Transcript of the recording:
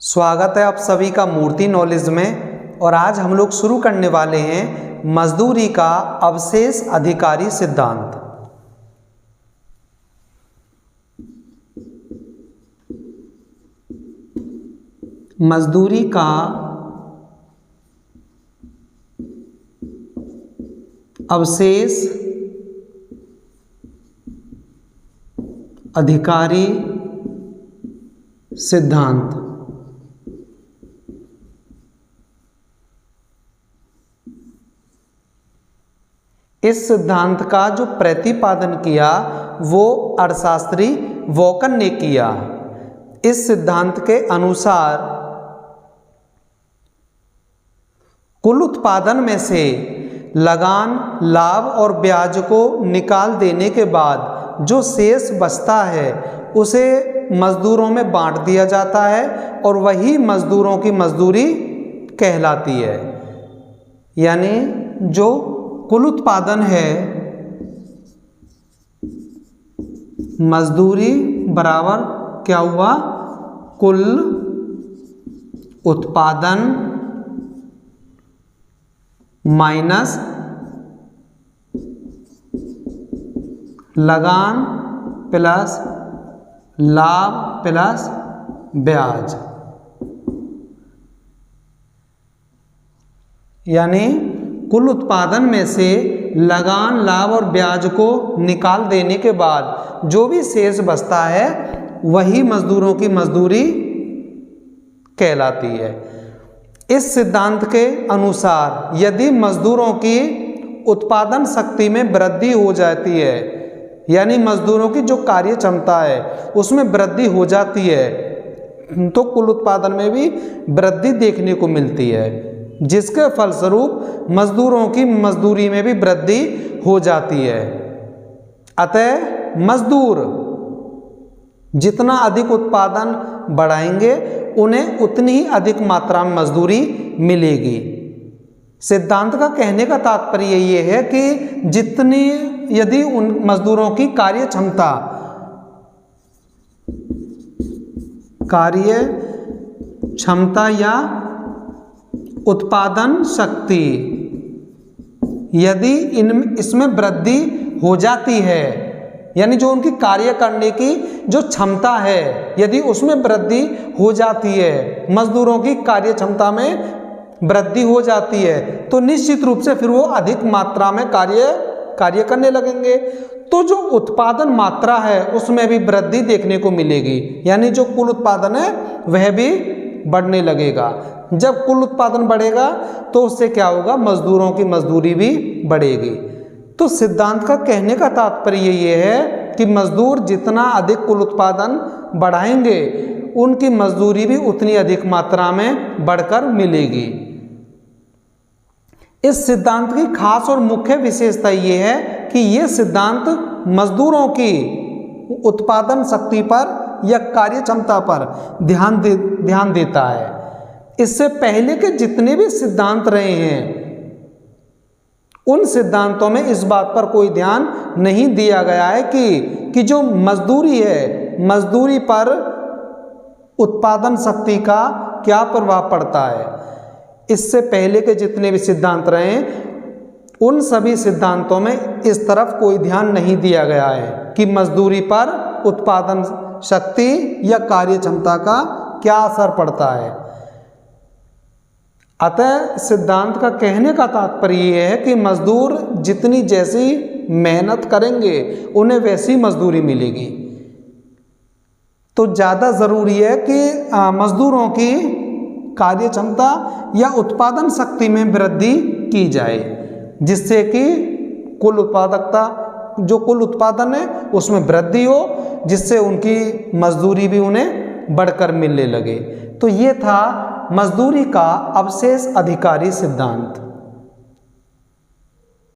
स्वागत है आप सभी का मूर्ति नॉलेज में। और आज हम लोग शुरू करने वाले हैं मजदूरी का अवशेष अधिकारी सिद्धांत। मजदूरी का अवशेष अधिकारी सिद्धांत। इस सिद्धांत का जो प्रतिपादन किया वो अर्थशास्त्री वोकन ने किया। इस सिद्धांत के अनुसार कुल उत्पादन में से लगान, लाभ और ब्याज को निकाल देने के बाद जो शेष बचता है उसे मजदूरों में बांट दिया जाता है और वही मजदूरों की मजदूरी कहलाती है। यानी जो कुल उत्पादन है, मजदूरी बराबर क्या हुआ, कुल उत्पादन माइनस लगान प्लस लाभ प्लस ब्याज। यानी कुल उत्पादन में से लगान, लाभ और ब्याज को निकाल देने के बाद जो भी शेष बचता है वही मजदूरों की मजदूरी कहलाती है। इस सिद्धांत के अनुसार यदि मजदूरों की उत्पादन शक्ति में वृद्धि हो जाती है, यानी मजदूरों की जो कार्य क्षमता है उसमें वृद्धि हो जाती है, तो कुल उत्पादन में भी वृद्धि देखने को मिलती है, जिसके फलस्वरूप मजदूरों की मजदूरी में भी वृद्धि हो जाती है। अतः मजदूर जितना अधिक उत्पादन बढ़ाएंगे उन्हें उतनी ही अधिक मात्रा में मजदूरी मिलेगी। सिद्धांत का कहने का तात्पर्य ये है कि जितनी यदि उन मजदूरों की कार्य क्षमता या उत्पादन शक्ति यदि इसमें वृद्धि हो जाती है, यानी जो उनकी कार्य करने की जो क्षमता है यदि उसमें वृद्धि हो जाती है, मजदूरों की कार्य क्षमता में वृद्धि हो जाती है, तो निश्चित रूप से फिर वो अधिक मात्रा में कार्य करने लगेंगे। तो जो उत्पादन मात्रा है उसमें भी वृद्धि देखने को मिलेगी, यानी जो कुल उत्पादन है वह भी बढ़ने लगेगा। जब कुल उत्पादन बढ़ेगा तो उससे क्या होगा, मजदूरों की मजदूरी भी बढ़ेगी। तो सिद्धांत का कहने का तात्पर्य ये है कि मजदूर जितना अधिक कुल उत्पादन बढ़ाएंगे उनकी मजदूरी भी उतनी अधिक मात्रा में बढ़कर मिलेगी। इस सिद्धांत की खास और मुख्य विशेषता ये है कि ये सिद्धांत मजदूरों की उत्पादन शक्ति पर या कार्य क्षमता पर ध्यान देता है। इससे पहले के जितने भी सिद्धांत रहे हैं उन सिद्धांतों में इस बात पर कोई ध्यान नहीं दिया गया है कि जो मजदूरी है, मजदूरी पर उत्पादन शक्ति का क्या प्रभाव पड़ता है। इससे पहले के जितने भी सिद्धांत रहे हैं उन सभी सिद्धांतों में इस तरफ कोई ध्यान नहीं दिया गया है कि मजदूरी पर उत्पादन शक्ति या कार्य क्षमता का क्या असर पड़ता है। अतः सिद्धांत का कहने का तात्पर्य यह है कि मजदूर जितनी जैसी मेहनत करेंगे उन्हें वैसी मजदूरी मिलेगी। तो ज़्यादा ज़रूरी है कि मजदूरों की कार्य क्षमता या उत्पादन शक्ति में वृद्धि की जाए, जिससे कि कुल उत्पादन है उसमें वृद्धि हो, जिससे उनकी मजदूरी भी उन्हें बढ़कर मिलने लगे। तो ये था मजदूरी का अवशेष अधिकारी सिद्धांत।